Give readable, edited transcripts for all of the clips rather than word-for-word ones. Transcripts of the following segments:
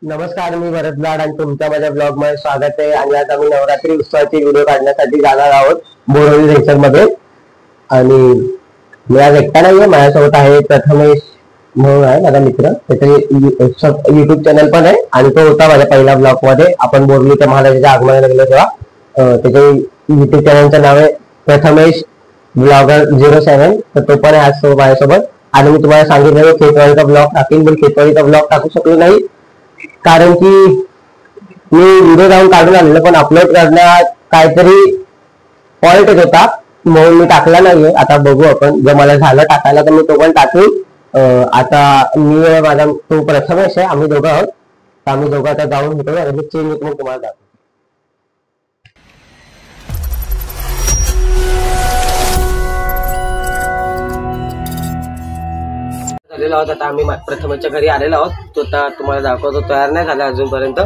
नमस्कार, मी भरत लाड आणि तुमच्या माझ्या ब्लॉग मध्ये स्वागत आहे। आणि आज आम्ही नवरात्री उत्सवाची व्हिडिओ काढण्यासाठी जाणार आहोत बोरवली जंक्शन मध्ये। आणि मी आज एकटा नाहीये, माझ्यासोबत आहे प्रथमेश म्हणून आहे माझा मित्र। त्याचे युट्यूब चॅनल पण आहे आणि तो होता माझ्या पहिल्या ब्लॉग मध्ये। आपण बोरवलीच्या महाराजाच्या आगमनाला गेलो तेव्हा त्याचे युट्यूब चॅनलचं नाव आहे प्रथमेश ब्लॉगर 07। तर तो पण आहे आज माझ्यासोबत। आणि मी तुम्हाला सांगितलं खेतवाडीचा ब्लॉग टाकेन, पण खेतवाडीचा ब्लॉग टाकू शकलो नाही कारण की मी व्हिडिओ जाऊन काढून आणलं, पण अपलोड करण्यात काहीतरी फॉल्ट येत होता म्हणून मी टाकला नाहीये। आता बघू आपण, जर मला झालं टाकायला तर मी तो पण टाकेल। आता मी माझा तो प्रथमेश आहे, आम्ही दोघं आहोत। तर आम्ही दोघं आता जाऊन येतो आणि चेंज मग तुम्हाला दाखवतो। आलेलो आहोत आता आम्ही प्रथमेशच्या घरी आलेलो आहोत। तो आता तुम्हाला दाखवतो, तयार नाही झाला अजूनपर्यंत,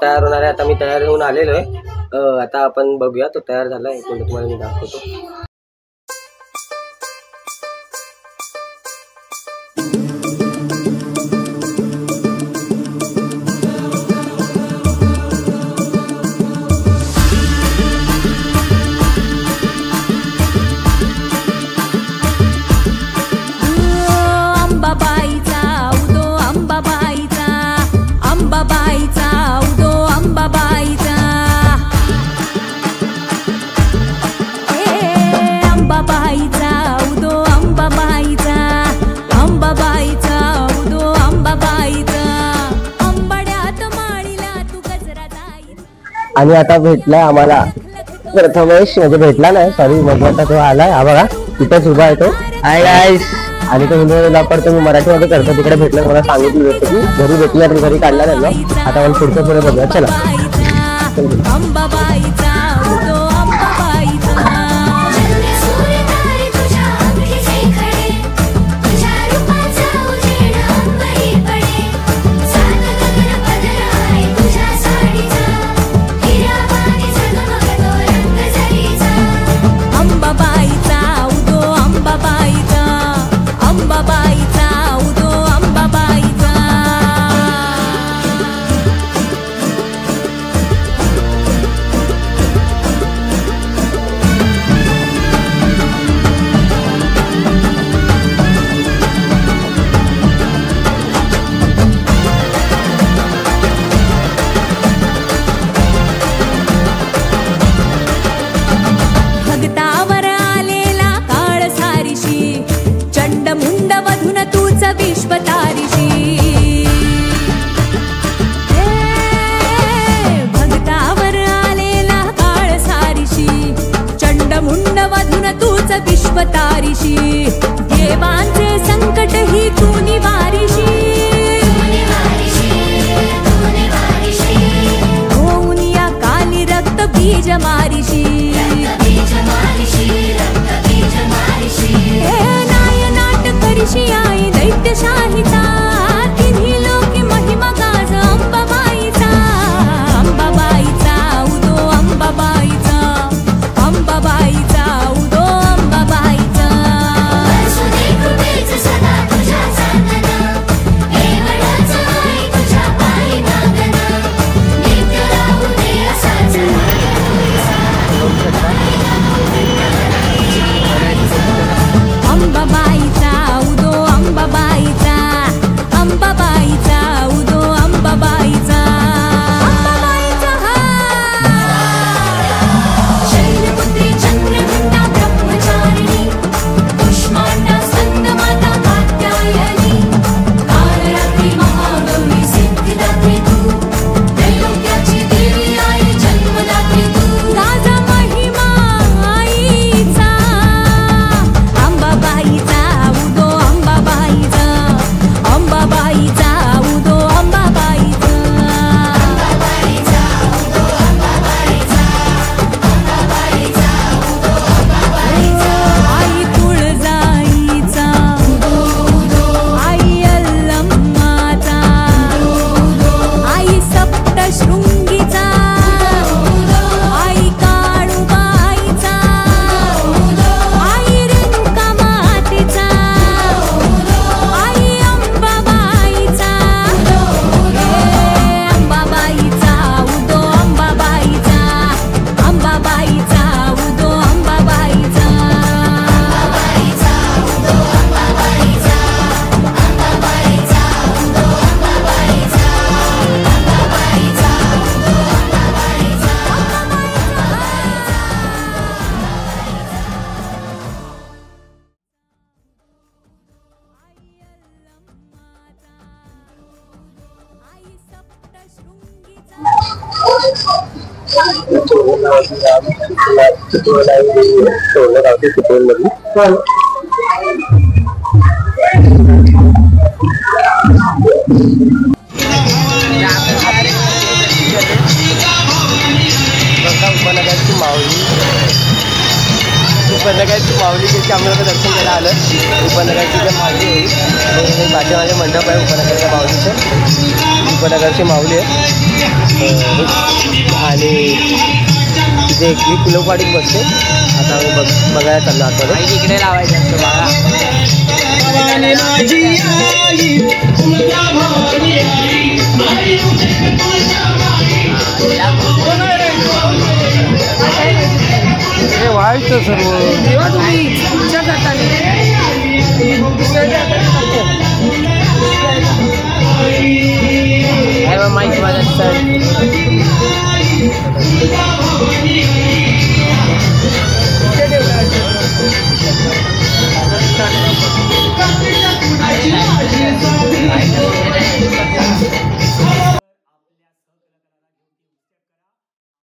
तयार होणार आहे। आता मी तयार होऊन आलेलो आहे। आता आपण बघूया तो तयार झालाय, तुम्हाला मी दाखवतो। आणि आता भेटलाय आम्हाला प्रथमेश, म्हणजे भेटला नाही सॉरी, म्हणजे आता तो आलाय। हा बघा तिथेच उभा आहे तो। Hi guys. आणि तो हिंदी करतो, मी मराठीमध्ये करतो। तिकडे भेटलं, मला सांगितलं होतं की घरी भेटल्या तर घरी काढला त्यांना। आता आपण पुढचं पुढे बघूया, चला। उपनगरची माऊली त्याची आम्हाला दर्शन घ्यायला आलं. उपनगरची जे माऊली आहे पाठीमागे मंडप आहे उपनगरच्या माऊलीचं. उपनगरची माऊली आहे आणि तिथे एक किलोपाडीत बसते. आता आम्ही बघायला चाललो आतमध्ये. इकडे लावायचं असतं बाळा. व्हायचं सर्व माईक माझ्या